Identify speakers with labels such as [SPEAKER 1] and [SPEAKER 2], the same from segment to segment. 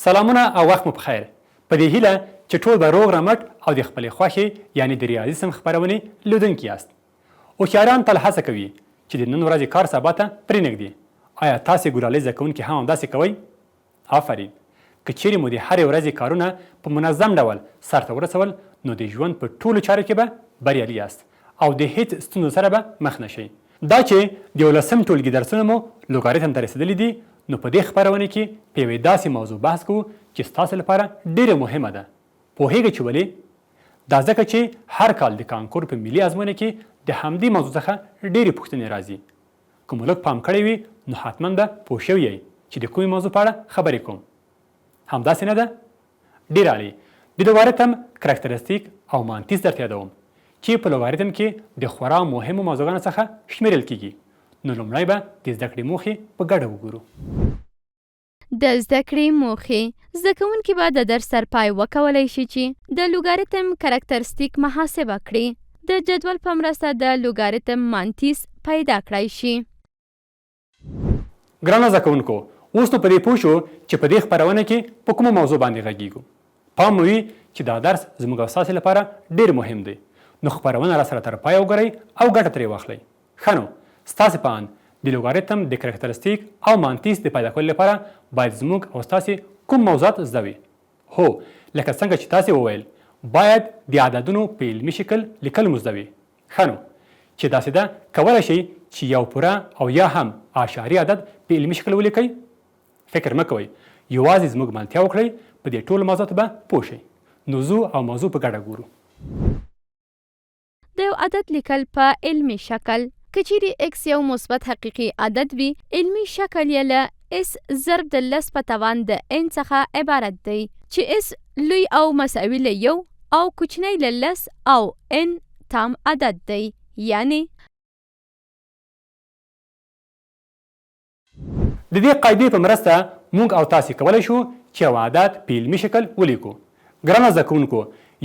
[SPEAKER 1] سلامونه او وخت مو بخیر. په دې هیله چې ټول به روغ رمټ او د خپلې خوښې یعنې د ریاضي خپرونې لیدونکي یاست. هوښیاران تل هڅه کوي چې د نن ورځې کار سبا ته پرېنږدي. آیا تاسې ګورالۍ زده کوونکي هم همداسې کوئ؟ آفرین. که چیرې مو د هرې ورځې کارونه په منظم ډول سرته ورسول نو د ژوند په ټولو چارو کې به بریالي یاست او د هیڅ ستونزو سره به مخ نه شئ. دا چې د یولسم ټولګي درسونه مو لوګاریتم ته رسېدلي دي نو په دې خپرونې کې په یوې داسې موضوع بحث کوو چې ستاسو لپاره ډېره مهمه ده. پوهیږئ چې ولې؟ دا ځکه چې هر کال د کانکور په ملي ازموینه کې د همدې موضوع څخه ډېرې پوښتنې راځي. که مو لږ پام کړی وي نو حتما به پوه شوي یئ چې د کومې موضوع په اړه خبرې کوم. همداسې نه ده؟ ډېر عالي. د لوګاریتم کرکترستیک او مانتیس درته یادوم چې په لوګاریتم کې د خورا مهمو موضوعګانو څخه شمیرل کیږي. نو لومړی به د زده کړې موخې په ګډه وګورو.
[SPEAKER 2] د زده کړې موخې زده کوونکي به د درس تر پای وکولی شي چې د لوګاریتم کرکترستیک محاسبه کړي. د جدول په مرسته د لوګاریتم مانتیس پیدا کړای شي.
[SPEAKER 1] ګرانو زده کوونکو، اوس نو په دې پوه شو چې په دې خپرونه کې په کومه موضوع باندې غږیږو. پام مو وي چې دا درس زموږ او ستاسې لپاره ډېر مهم دی. نو خپرونه راسره تر پایه وګورئ او ګټه ترې واخلئ. ښه نو، ستاسې په اند د لوګاریتم د کرکترستیک او مانتیس د پیدا کولو لپاره باید زموږ او ستاسې کوم موضوعات زده وي؟ هو، لکه څنګه چې تاسې وویل باید د عددونو په علمي شکل لیکل مو زده وي. ښه نو، چې داسې ده کولی شئ چې یو پوره او یا هم اعشاري عدد په علمي شکل ولیکئ؟ فکر مه کوئ، یوازې زموږ ملتیا وکړئ، په دې ټولو موضوعاتو به پوه شئ. نو ځو او موضوع په ګډه ګورو.
[SPEAKER 2] د یو عدد لیکل په علمي شکل. که چیرې ایکس یو مثبت حقیقي عدد وي، علمي شکل یې له اس ضرب د لس په توان د ان څخه عبارت دی چې اس لوی او مساوي له یو او کوچنی له لس او ان تام عدد دی. یعنی
[SPEAKER 1] د دې قاعدې په مرسته موږ او تاسې کولی شو چې یو عدد په علمي شکل ولیکو. ګرانو زده کوونکو،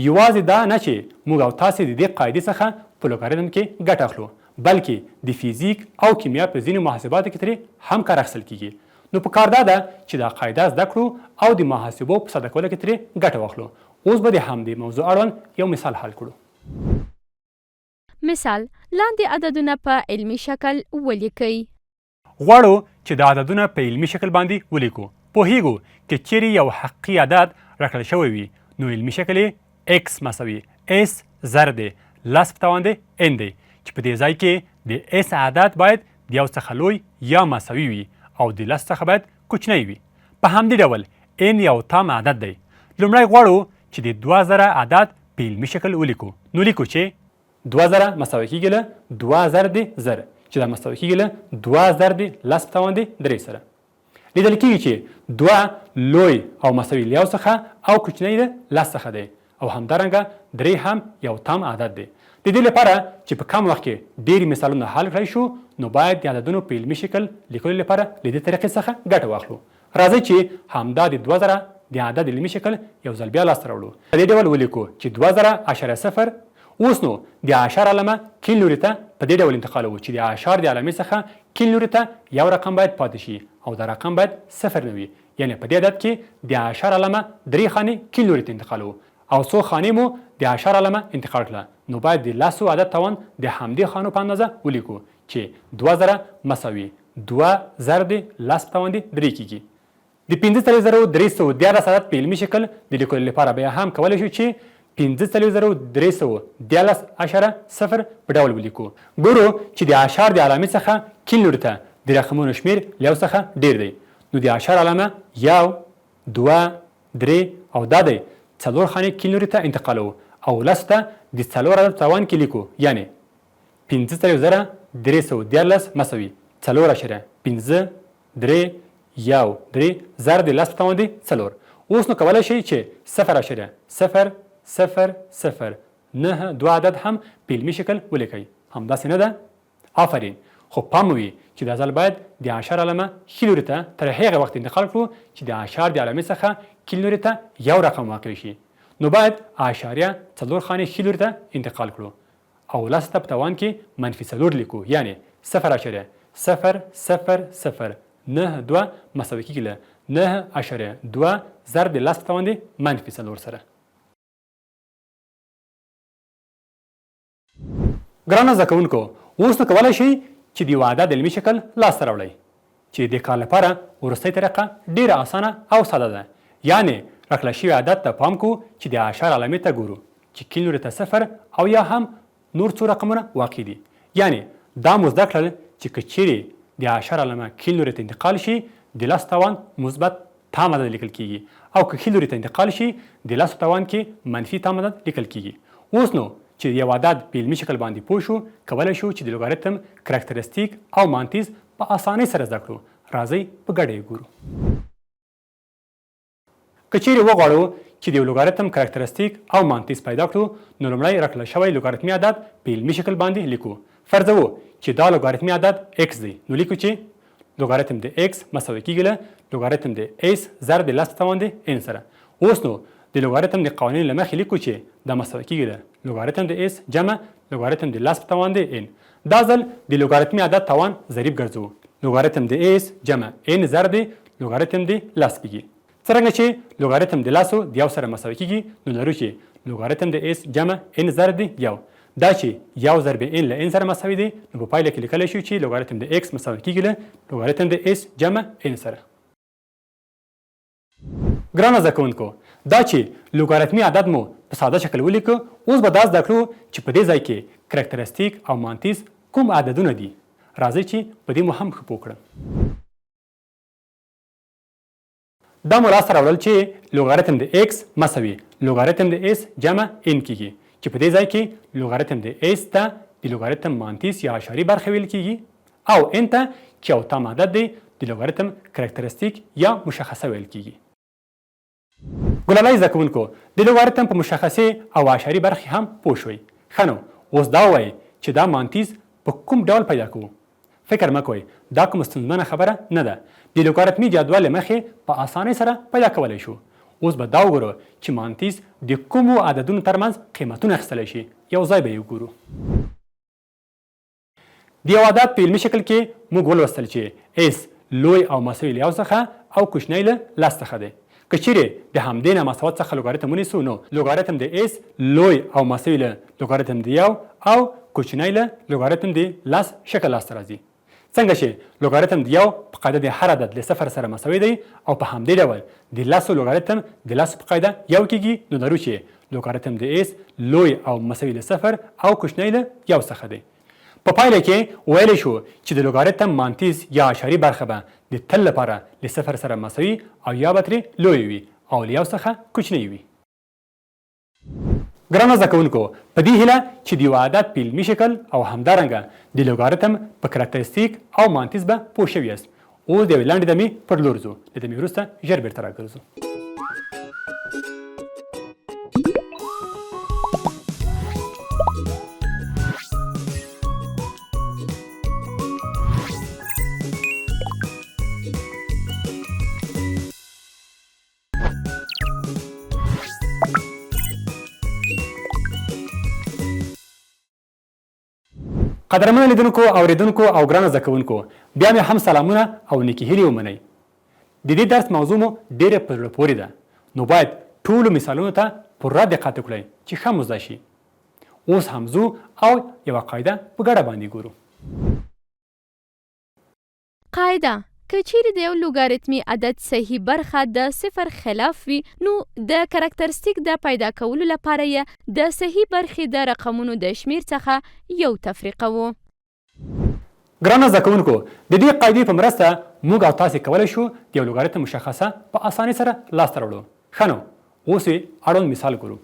[SPEAKER 1] یوازې دا نه چې موږ او تاسې د دې قاعدې څخه په لوګاریتم کې ګټه اخلو، بلکې د فیزیک او کیمیا په ځینو محاسباتو کې ترې هم کار اخیستل کیږي. نو پکار دا ده چې دا قاعده زده کړو او د محاسبو په ساده کولو کې ترې ګټه واخلو. اوس به د همدې موضوع اړوند یو مثال حل کړو.
[SPEAKER 2] مثال، لاندې عددونه په علمي شکل ولیکئ.
[SPEAKER 1] غواړو چې د عددونه په علمي شکل باندې ولیکو. پوهیږو چې چیرې یو حقیقي عدد راکړل شوی وي نو علمي شکل یې ایکس مساوي اس ضرب د لس په توان د ان دی، چې په دې ځای کې د اس عدد باید د یو څخه لوی یا مساوي وي او د لس څخه باید کوچنی وي. په همدې ډول ان یو تام عدد دی. لومړی غواړو چې د 2000 عدد په علمي شکل ولیکو. نو لیکو چې 2000 مساوي کیږي له 2000 د زر، چې دا مساوي کیږي له 2000 د لس په توان د درې سره. لیدل کیږي چې 2 لوی او مساوي له یو څخه او کوچنی د لس څخه دی او همدارنګه 3 هم یو تام عدد دی. د دې لپاره چې په کم وخت کې ډېرې مثالونه حل کړای شو نو باید د عددونو په علمي شکل لیکلو لپاره له دې طریقې څخه ګټه واخلو. راځئ چې همدا د 2000 د عدد علمي شکل یو ځل بیا لاسته راوړو. په دې ډول ولیکو چې 2000.0. اوس نو د اعشار علامه کیل لوري ته په دې ډول انتقالوو چې د اعشار د علامې څخه کیل لوري ته یو رقم باید پاتې شي او دا رقم باید صفر نه وي. یعنې په دې عدد کې د اعشار علامه 3 خانې کیل لوري ته انتقالوو او څو خانې مو د اعشار علامه انتقال کړه. نو باید د لسو عدد توان د همدې خانو په اندازه ولیکو چې 2000 مساوي 2 ضرب د لس په توان د 3 کیږي. د 15314 عدد په علمي شکل د لیکلو لپاره بیا هم کولی شو چې 15314.0 په ډول ولیکو. ګورو چې د اعشار د علامې څخه کیل لوري ته د رقمونو شمیر له یو څخه ډیر دی. نو د اعشار علامه 1 2 3 او دا دی 4 خانې کیل لوري ته انتقالوو او لسو ته د 4 عدد توان کې لیکو. یعنی 15314 مساوي 4.5 ضرب د لس په توان د 4. اوس نو کولی شئ چې 0.000 2 عدد هم په علمي شکل ولیکئ. همداسې نه ده؟ آفرین. خو پام وي چې دا ځل باید د اعشار علامه ښي لوري ته تر هغه وخت انتقال کړو چې د اعشار د علامې څخه کیل لوري ته یو رقم واقع شي. نو باید اعشاریه 4 خانې ښي لوري ته انتقال کړو او لس ته په توان کې -4 لیکو. یعنی 0.00092 مساوي کیږي له 9.2 ضرب د 10 په توان د -4 سره. ګرانو زده کوونکو، اوس نو کولی شئ چې د یو عدد علمي شکل لاسته راوړئ چې د کار لپاره وروستۍ طریقه ډیره اسانه او ساده ده. یعنې راکړل شوي عدد ته پام کوو چې د اعشار علامې ته ګورو چې کیل لوري ته 0 او یا هم نور څو رقمونه واقع دي. یعنې دا مو زده کړل چې که چیرې د اعشار علامه کیل لوري ته انتقال شي د 10 توان مثبت تام عدد لیکل کیږي او که کیل لوري ته انتقال شي د 10 توان کې منفي تام عدد لیکل کیږي. اوس نو چې یو عدد په علمي شکل باندې پوه شو، کولی شو چې د لوګاریتم، کرکترستیک او مانتیس په اسانۍ سره زده کړو. راځئ په ګډه یې ګورو. که چیرې وغواړو چې د یو لوګاریتم، کرکترستیک او مانتیس پیدا کړو، نو لومړی راکړل شوی لوګاریتمي عدد په علمي شکل باندې لیکو. فرضوو چې دا لوګاریتمي عدد x دی، نو لیکو چې لوګاریتم د x مساوي کیږي له لوګاریتم د s ضرب د 10 په توان د n سره. اوس نو د لوګاریتم د قوانینو له مخې لیکو چې دا مساوي کیږي له لوګاریتم د s جمع لوګاریتم د 10 په توان د n. دا ځل د لوګاریتمي عدد توان ضریب ګرځوو. لوګاریتم د s جمع n ضرب د لوګاریتم د 10 کیږي. څرنګه چې لوګاریتم د 10 د 1 سره مساوي کیږي، نو لرو چې لوګاریتم د s جمع n ضرب د 1. دا چې 1 ضرب n له n سره مساوي دی، نو په پایله کې لیکلی شو چې لوګاریتم د x مساوي کیږي له لوګاریتم د s جمع n سره. ګرانو زده کوونکو، دا چې لوګاریتمي عدد مو په ساده شکل ولیکو، اوس به دا زده کړو چې په دې ځای کې کرکترستیک او مانتیس کوم عددونه دي. راځئ چې په دې مو هم ښه پوه کړم. دا مو لاسته راوړل چې لوګاریتم د x مساوي لوګاریتم د s جمع n کیږي، چې په دې ځای کې لوګاریتم د s ته د لوګاریتم مانتیس یا اعشاري برخه ویل کیږي او n ته چې یو تام عدد دی د لوګاریتم کرکترستیک یا مشخصه ویل کیږي. ګلالۍ زده کوونکو، د لوګاریتم په مشخصې او اعشاري برخې هم پوه شوئ. ښه نو اوس دا ووایئ چې دا مانتیس په کوم ډول پیدا کوو. فکر مه کوئ، دا کومه ستونزمنه خبره نه ده. د لوګاریتمي جدول له مخې په اسانۍ سره پیدا کولی شو. اوس به دا وګورو چې مانتیس د کومو عددونو ترمنځ قیمتونه اخیستلی شي. یو ځای به یې وګورو. د یو عدد په علمي شکل کې موږ ولوستل چې s لوی او مساوي له 1 څخه او کوچنی له 10 څخه دی. که چیرې د همدې نامساوات څخه لوګاریتم ونیسو، نو لوګاریتم د s لوی او مساوي له لوګاریتم د 1 او کوچنی له لوګاریتم د 10 شکل لاسته راځي. څنګه چې لوګاریتم د 1 په قاعده د هر عدد له 0 سره مساوي دی او په همدې ډول د 10 لوګاریتم د 10 په قاعده 1 کیږي، نو لرو چې لوګاریتم د s لوی او مساوي له 0 او کوچنی له 1 څخه دی. په پایله کې ویلی شو چې د لوګاریتم مانتیس یا اعشاري برخه به د تل لپاره له 0 سره مساوي او یا به ترې لوی وي او له 1 څخه کوچنی وي. ګرانو زده کوونکو، په دې هیله چې د یو عدد په علمي شکل او همدارنګه د لوګاریتم په کرکترستیک او مانتیس به پوه شوي یاست. اوس د یوې لنډې دمې پر لور ځو. د دمې وروسته ژر بېرته راګرځو. قدرمنو لیدونکو، اوریدونکو او ګرانو زده کوونکو، بیا مې هم سلامونه او نیکې هیلې ومنئ. د دې درس موضوع مو ډېره په زړه پورې ده، نو باید ټولو مثالونو ته پوره دقت وکړئ چې ښه مو زده شي. اوس هم ځو او یوه قاعده په ګډه باندې ګورو.
[SPEAKER 2] قاعده: که چیرې د یو لوګاریتمي عدد صحیح برخه د 0 خلاف وي، نو د کرکترستیک د پیدا کولو لپاره یې د صحیح برخې د رقمونو د شمیر څخه یو تفریقه وو.
[SPEAKER 1] ګرانو زده کوونکو، د دې قاعدې په مرسته موږ او تاسې کولی شو د یو لوګاریتم مشخصه په اسانۍ سره لاسته راوړو. ښه نو اوس یې اړوند مثال ګورو.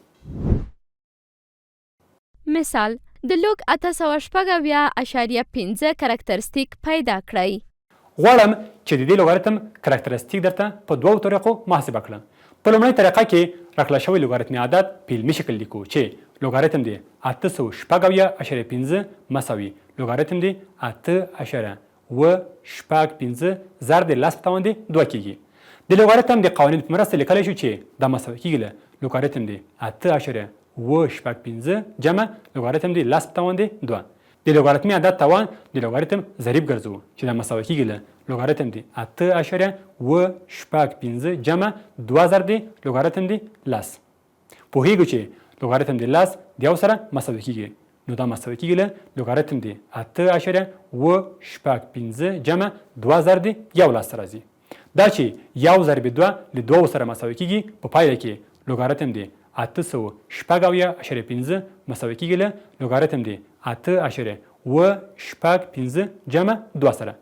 [SPEAKER 2] مثال: د لوګ 896.5 کرکترستیک پیدا کړئ.
[SPEAKER 1] غواړم چې د دې لوګاریتم کرکترستیک درته په دوو طریقو محاسبه کړم. په لومړۍ طریقه کې راکړل شوی لوګاریتمي عدد په علمي شکل لیکو چې لوګاریتم د 896.5 مساوي لوګاریتم د 8.85 ضرب د 10 په توان د 2 کیږي. د لوګاریتم د قوانینو په مرسته لیکلی شو چې دا مساوي کیږي له لوګاریتم د 8.85 جمع لوګاریتم د 10 په توان د 2. د لوګاریتمي عدد توان د لوګاریتم ضریب ګرځو چې دا مساوي کیږي له لوګاریتم دی 8.75 جمع 2 ضرب دی لوګاریتم دی لاس. پوهیږو چې لوګاریتم دی لاس د یو سره مساوي کیږي، نو دا مساوي کیږي له لوګاریتم دی 8.75 جمع 2 ضرب دی یو لاس راځي. دا چې یو ضرب 2 له 2 سره مساوي کیږي، په پایله کې لوګاریتم دی 8.75 مساوي کیږي له لوګاریتم دی 8.75 جمع 2 سره،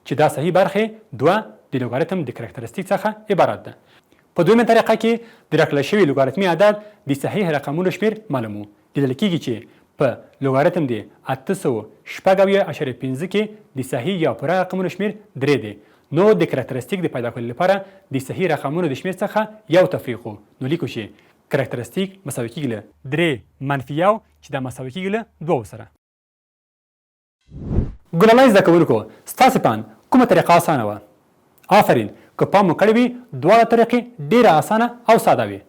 [SPEAKER 1] چې دا صحیح برخه 2 د لوګاریتم د کرکترستیک څخه عبارت ده. په دویمه طریقه کې د راکړل شوي لوګاریتمي عدد د صحیح رقمونو شمیر معلومو. لیدل کیږي چې په لوګاریتم دی 8.75 کې د صحیح یا پوره رقمونو شمیر 3 دی. نو د کرکترستیک د پیدا کولو لپاره د صحیح رقمونو د شمیر څخه یو تفریقو. نو لیکو چې کرکترستیک مساوي کیږي له 3 منفي 1 چې دا مساوي کیږي له 2 سره. ګلالای زده کوونکو، ستاسې پان کومه طریقه اسانه وه؟ آفرین، که پام مو کړی وي دواړه طریقې ډېره اسانه او ساده وي.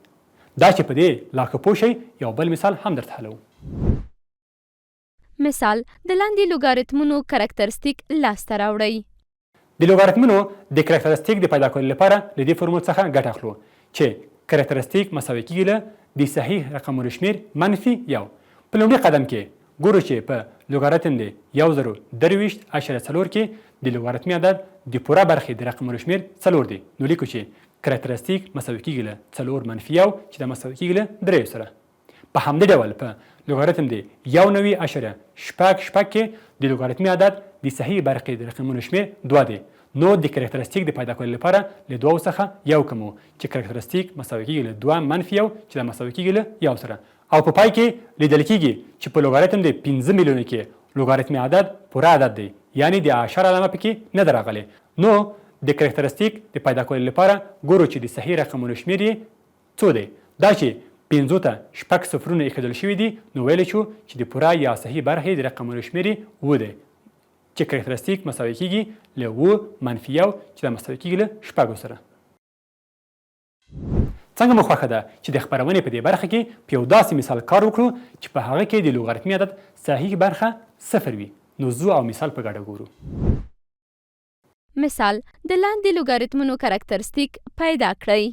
[SPEAKER 1] دا چې په دې لا ښه پوه شئ، یو بل مثال هم درته حلوو.
[SPEAKER 2] مثال د لاندې لوګاریتمونو کرکترستیک لاسته راوړئ.
[SPEAKER 1] د لوګاریتمونو د کرکترستیک د پیدا کولو لپاره له دې فورمول څخه ګټه اخلو چې کرکترستیک مساوي کیږي له د صحیح رقمونو شمیر منفي 1. په لومړي قدم کې ګورو چې په لوګاریتم د 1023.4 کې د لوګاریتمي عدد د پوره برخې د رقمونو شمیر 4 دی. نو لیکو چې کرکترستیک مساوي کیږي له 4 منفي 1 چې دا مساوي کیږي له 3 سره. په همدې ډول په لوګاریتم د 99.8 کې د لوګاریتمي عدد د صحیح برخې د رقمونو شمیر 2 دی. نو د کرکترستیک د پیدا کولو لپاره له 2 څخه یو کمو چې کرکترستیک مساوي کیږي له 2 منفي 1 چې دا مساوي کیږي له 1 سره. او په پای کې لیدل کیږي چې په لوګاریتم د 15 میلیونه کې لوګاریتمي عدد پوره عدد دی، یعنی د اعشار علامه پکې نه ده راغلې. نو د کرکترستیک د پیدا کولو لپاره ګورو چې د صحیح رقمونو شمیر یې څو دی. دا چې 5 ته 6 صفرونه ایښودل شوي دي، نو ویلی شو چې د پوره یا صحیح برخې د رقمونو شمیر یې 7 دی، چې کرکترستیک مساوي کیږي له 7 منفي 1 چې دا مساوي کیږي له 6 سره. څنګه مو خوښه ده چې د خپرونې په دې برخه کې په یو داسې مثال کار وکړو چې په هغه کې د لوګاریتمي عدد صحیح برخه 0 وي. نو زو او مثال په ګډه ګورو.
[SPEAKER 2] مثال د لاندې لوګاریتمونو کرکترستیک پیدا کړئ.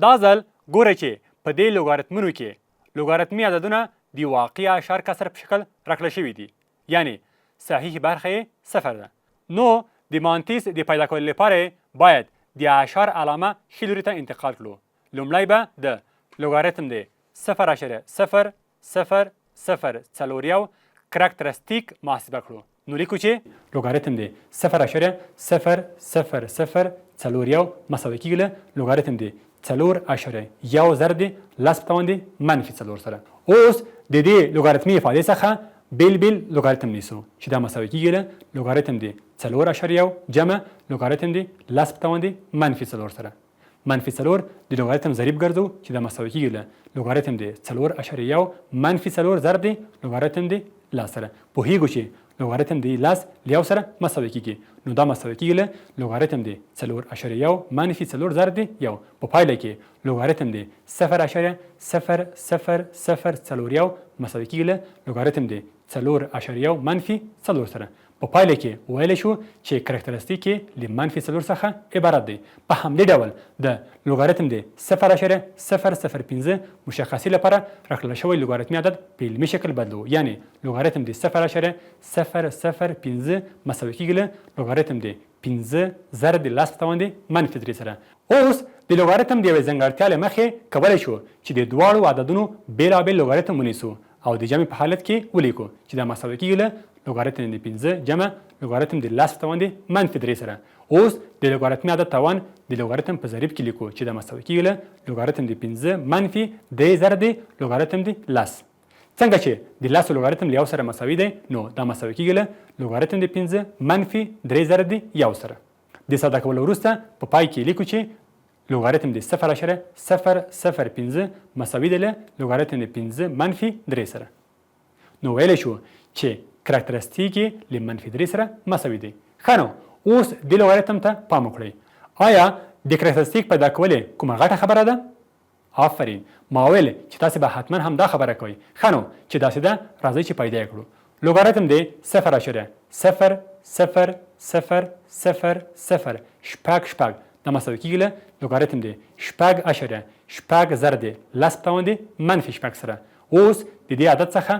[SPEAKER 1] دا ځل ګوره چې په دې لوګاریتمونو کې لوګاریتمي عددونه د واقعي اعشار کسر په شکل راکړل شوي دي، یعنی صحیح برخه یې 0 ده. نو د مانتیس د پیدا کولو لپاره باید د اعشار علامه ښي لوري ته انتقال کړو. لومړی به د لوګاریتم د 0.0004 کرکترستیک محاسبه کړو. نو لیکو چې لوګاریتم د 0.0004 مساوي کیږي له لوګاریتم د 4.1 ضرب د لاس په توان د منفي 4 سره. اوس د دې لوګاریتمي افادې څخه بیل لوګاریتم نیسو چې دا مساوي کیږي له لوګاریتم د 4.1 جمع لوګاریتم د لاس په توان د منفي 4 سره. منفي 4 د لوګاریتم ضریب ګرځو چې دا مساوي کیږي له لوګاریتم د 4.1 منفي 4 ضرب د لوګاریتم د لاس سره. پوهیږو چې لوګاریتم د لاس له 1 سره مساوي کیږي، نو دا مساوي کیږي له لوګاریتم د 4.1 منفي 4 ضرب د 1. په پایله کې لوګاریتم د 0.0004 مساوي کیږي له لوګاریتم د 4.1 منفي 4 سره. په پایله کې ویلی شو چې کرکترستیک یې له منفي 4 څخه عبارت دی. په همدې ډول د لوګاریتم د 0.005 مشخصي لپاره راکړل شوی لوګاریتمي عدد په علمي شکل بدلو، یعنی لوګاریتم د 0.005 مساوي کیږي له لوګاریتم د 15 ضرب د لاس په توان د منفي 3 سره. اوس د لوګاریتم د یوې ځانګړتیا له مخې کولی شو چې د دواړو عددونو بېلابېل لوګاریتم ونیسو او د جمع په حالت کې ولیکو چې دا مساوي کیږي له لوګاریتم د 15 جمع لوګاریتم د لاس په توان د منفي 3 سره. اوس د لوګاریتمي عدد توان د لوګاریتم په ضریب کې لیکو چې دا مساوي کیږي له لوګاریتم د 15 منفي 3 ضرب د لوګاریتم د لاس. څنګه چې د لاس لوګاریتم له 1 سره مساوي دی، نو دا مساوي کیږي له لوګاریتم د 15 منفي 3 ضرب د 1 سره. د ساده کولو وروسته په پای کې لیکو چې لوګاریتم د 0.005 مساوي دی له لوګاریتم د 15 منفي 3 سره. نو ویلی شو چې کرکترستیک یې له منفي 3 سره مساوي دی. ښه نو اوس دې لوګاریتم ته پام وکړئ. آیا د کرکترستیک پیدا کول کومه غټه خبره ده؟ آفرین، ما ویل چې تاسې به حتما هم دا خبره کوئ. ښه نو چې داسې ده، راځئ چې پیدا یې کړو. لوګاریتم دی 0.000000 شپږ دا مساوي کیږي له لوګاریتم دی 6.0 زر دی لس په توان دی منفي شپږ سره. اوس د دې عدد څخه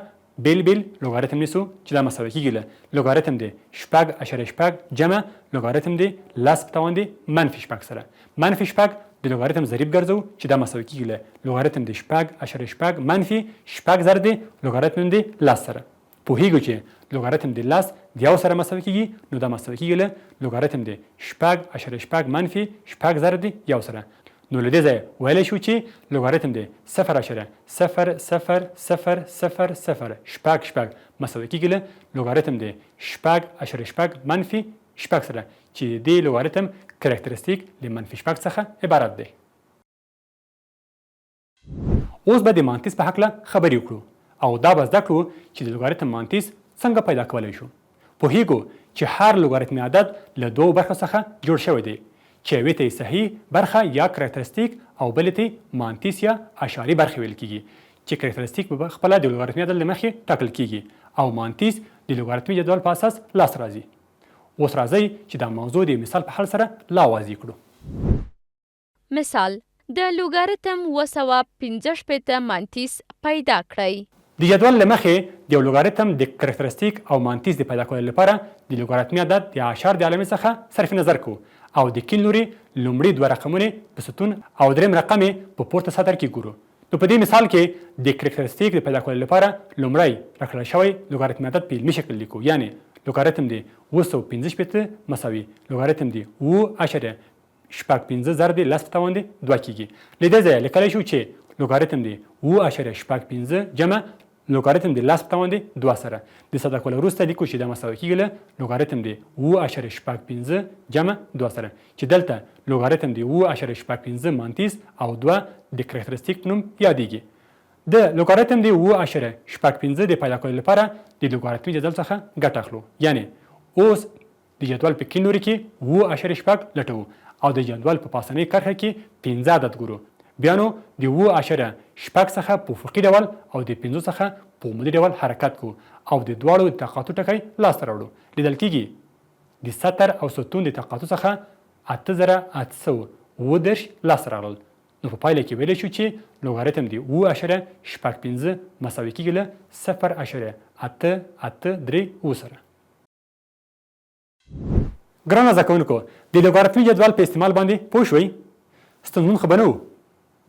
[SPEAKER 1] بیل لوګاریتم نیسو چې دا مساوي کیږي له لوګاریتم دی 6.0 جمع لوګاریتم دی لس په توان دی منفي شپږ سره. منفي شپږ د لوګاریتم ضریب ګرځو چې دا مساوي کیږي له لوګاریتم دی 6.0 منفي شپږ زر دی لوګاریتم دی لس سره. پوهیږو چې لوګاریتم دی لس د یو سره مساوي کیږي نو دا مساوي کیږي له لوګاریتم دی 6.0 منفي شپږ زر دی یو سره. نو له دې ځایه ویلی شو چې لوګاریتم دی 0.0000 شپږ مساوي کیږي له لوګاریتم دی 6.0 منفي شپږ سره چې د لوګاریتم کرکترستیک له منفي شپږ څخه عبارت دی. اوس به د مانتیس په هکله خبرې وکړو او دا به زده کړو چې د لوګاریتم مانتیس څنګه پیدا کولی شو. پوهیږو چې هر لوګاریتمي عدد له دوو برخو څخه جوړ شوی دی چې یوې ته یې صحیح برخه یا کرکترستیک او بلې ته مانتیس یا اشاري برخې ویل کیږي چې کرکترستیک به خپله د لوګاریتمي عدد له مخې ټاکل کیږي او مانتیس د لوګاریتمي جدول په اساس لاس راځي. اوس راځئ چې دا موضوع د مثال په حل سره لا واضح کړو.
[SPEAKER 2] مثال د لوګاریتم 265 مانتیس پیدا کړئ.
[SPEAKER 1] د جدول له مخې د یو لوګاریتم د کرکترستیک او مانتیس د پیدا کولو لپاره د لوګاریتمي عدد د اعشار د علامې څخه صرف نظر کوو او د کیل لوري لومړي دوه رقمونه په ستون او دریم رقم په پورته سطر کې ګورو. نو په دې مثال کې د کرکترستیک د پیدا کولو لپاره لومړی راکړل شوی لوګاریتمي عدد په علمي شکل لیکو، یعنی لوګاریتم دی 215 مساوي لوګاریتم دی 0.15 زر دی لس په توان دی 2 کیږي. له دې ځایه لیکلی شو چې لوګاریتم دی 0.15 جمع لوګاریتم دی لس په توان دی 2 سره. د ساده کولو وروسته لیکو چې دا مساوي کیږي له لوګاریتم دی 0.15 جمع 2 سره چې دلته لوګاریتم دی 0.15 مانتیس او 2 د کرکترستیک په نوم یادیږي. د لوګاریتم دی 0.15 د پیدا کولو لپاره د لوګاریتمي جدول څخه ګټه اخلو، یعنی اوس د جدول په کیل لوري کې 0.5 لټوو او د جدول په پاسنۍ کرښه کې 15 عدد ګورو. بیا نو د 0.5 څخه په افقي ډول او د 5 څخه په عمودي ډول حرکت کوو او د دواړو د طاقاتو ټکی لاسته راوړو. لیدل کیږي د سطر او ستون د طاقاتو څخه 8810 لاسته راغلل. نو په پایله کې ویلی شو چې لوګاریتم دی 0.15 مساوي کیږي له 0.883 سره. ګرانه زده کوونکو، د لوګاریتمي جدول په استعمال باندې پوه شوئ؟ ستونزمن خو به نه و؟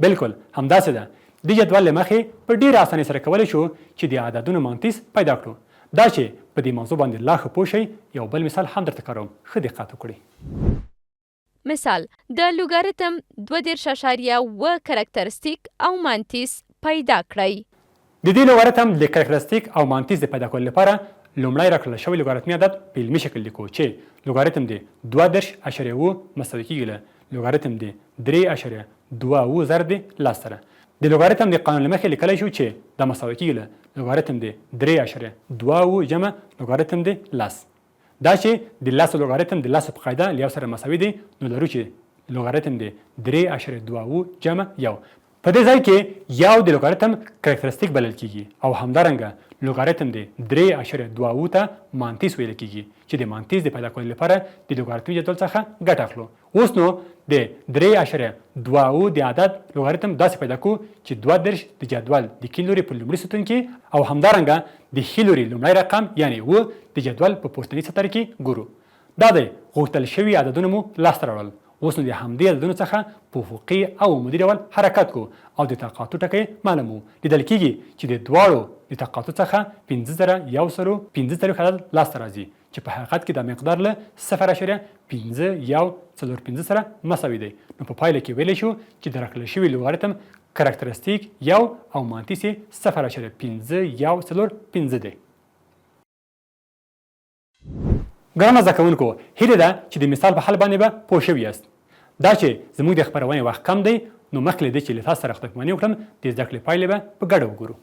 [SPEAKER 1] بلکل همداسې ده. د جدول له مخې په ډېره اسانۍ سره کولی شو چې د عددونو مانتیس پیدا کړو. دا چې په دې موضوع باندې لا ښه پوه شئ، یو بل مثال هم درته کاروم، ښه دقت وکړئ.
[SPEAKER 2] مثال د لوګاریتم 2.0 کرکترستیک او مانتیس پیدا کړئ.
[SPEAKER 1] د دې لوګاریتم د کرکترستیک او مانتیس د پیدا کولو لپاره لومړی راکړل شوی لوګاریتمي عدد په علمي شکل لیکو چې لوګاریتم دی 2.0 مساوي کیږي له لوګاریتم دی 3.2 زر دی لس سره. د لوګاریتم د قانون له مخې لیکلی شو چې دا مساوي کیږي له لوګاریتم دی 3.2 جمع لوګاریتم دی لس. دا چې د لسو لوګاریتم د لسو په قاعده له یو سره مساوي دی، نو لرو چې لوګاریتم دی 3.2 جمع یو. په دې ځای کې یو د لوګاریتم کرکترستیک بلل کیږي او همدارنګه لوګاریتم دی 3.2 ته مانتیس ویل کیږي چې د مانتیس د پیدا کولو لپاره د لوګاریتمي جدول څخه ګټه اخلو. اوس نو د 3.2 د عدد لوګاریتم داسې پیدا کړو چې 2 د جدول د کیل لوري په لومړي ستون کې او همدارنګه د ښي لوري لومړی رقم یعنی و د جدول په پورتني سطر کې ګورو. دا د غوښتل شوي عددونه مو لاسته راوړل. اوس نو د همدې عددونو څخه په افقي او عمودي ډول حرکت کوو او د طاقاتو ټکی معلوم وو. لیدل کیږي چې د دواړو د طاقاتو څخه 5115 عدد لاسته راځي چې په حقیقت کې دا مقدار له 0.515 سره مساوي دی. نو په پایله کې ویلی شو چې د راکړل شوي لوګاریتم کرکترستیک یو او مانتیس 0.515 دی. ګرانه زده کوونکو، هیله ده چې د مثال په حل باندې به پوه شوي یاست. دا چې زموږ د خپرونې وخت کم دی، نو مخکې له دې چې له تاسو سره خدمتمني وکړم د زده کړې پایلې به په ګډه وګورو.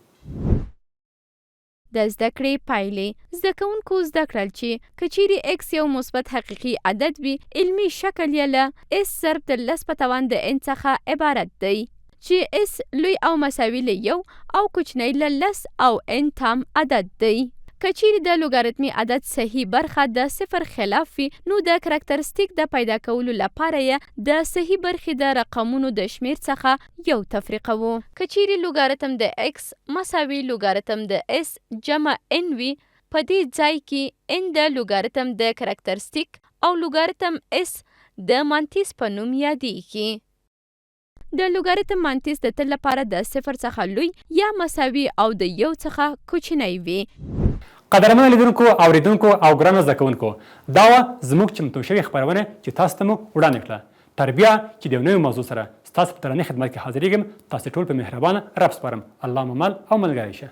[SPEAKER 2] د زده کړې پایلې زده کوونکو زده کړل چې که چیرې x یو مثبت حقیقي عدد وي، علمي شکل یې له s ضرب د لس په توان د n څخه عبارت دی چې s لوی او مساوي له 1 او کوچنی له لس او n تام عدد دی. که چیرې د لوګاریتمي عدد صحیح برخه د 0 خلاف وي نو د کرکترستیک د پیدا کولو لپاره یې د صحیح برخې د رقمونو د شمیر څخه یو تفریقه وو. که چیرې لوګاریتم د x مساوي لوګاریتم د s جمع n وي، په دې ځای کې n د لوګاریتم د کرکترستیک او لوګاریتم s د مانتیس په نوم یادېږي. د لوګاریتم مانتیس د تل لپاره د 0 څخه لوی یا مساوي او د 1 څخه کوچنی وي.
[SPEAKER 1] قدرمنو لیدونکو، اوریدونکو او ګرانو زده کوونکو، دا وه زموږ چمتو شوې خپرونه چې تاسو ته مو وړاندې کړه. تر بیا چې د یو نوې موضوع سره ستاسو په درنې خدمت کې حاضرېږم، تاسو ټول په مهربانه رب سپارم. الله مو مل او ملګری شه.